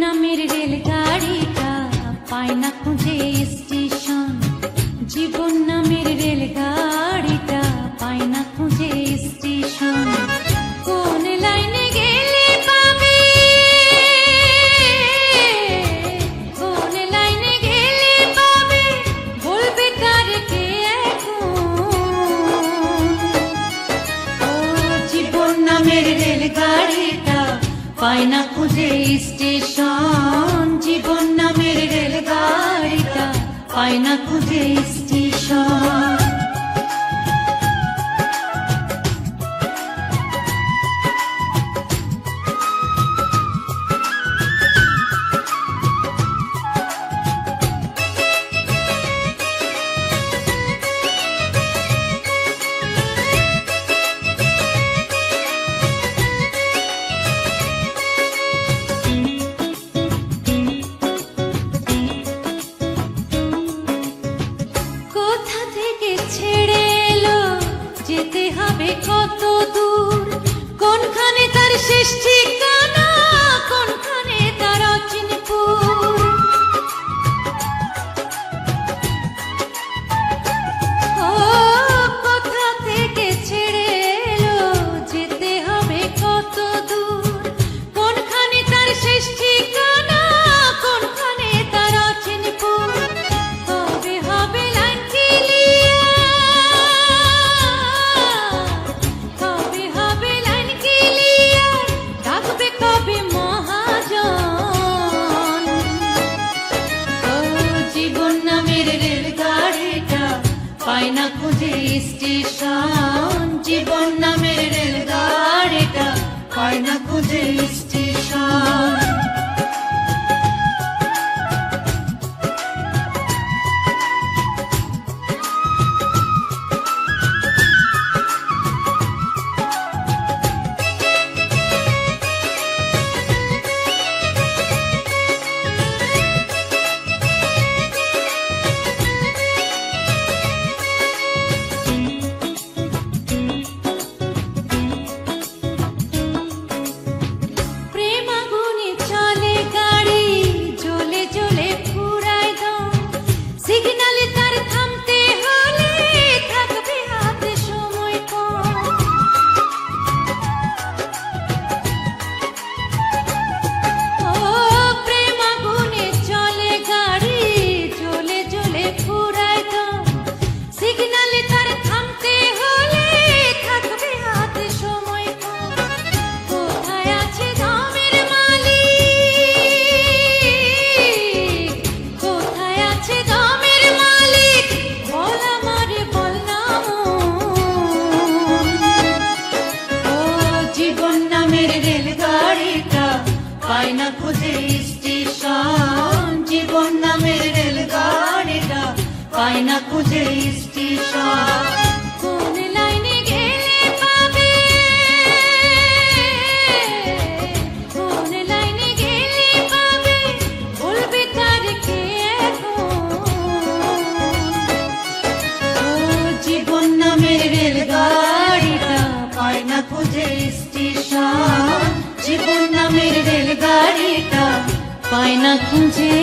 নামের রেলগাড়িটা পায় না খুঁজে স্টেশন। জীবন নামের রেলগাড়িটা পায় না খুঁজে স্টেশন। কোন লাইনে গেলে পাবে, কোন লাইনে গেলে পাবে, বলবে তার কে এখন? ও জীবন নামের রেলগাড়িটা পায় না খুঁজে স্টেশন। জীবন নামের রেলগাড়িটা পায় না খুঁজে স্টেশন। যেতে হবে কত দূর, কোনখানে তার শেষ ঠিকানা, কোনখানে তার অচিনপুর। ও কোথা থেকে ছেড়ে এলো, যেতে হবে কত দূর, কোনখানে তার শেষ ঠিকানা, কোনখানে তার অচিনপুর। কবে হবে লাইন ক্লিয়ার, পায় না খুঁজে স্টেশন। জীবন নামের রেলগাড়িটা পায় না খুঁজে স্টেশন। পায় না খুঁজে স্টেশন। জীবন নামের রেলগাড়িটা পায় না খুঁজে স্টেশন। কোন লাইনে গেলে পাবে, কোন লাইনে গেলে পাবে, বলবে তার কে এখন? ও জীবন নামের রেলগাড়িটা পায় না খুঁজে স্টেশন। জীবন নামের রেলগাড়িটা পায় না খুঁজে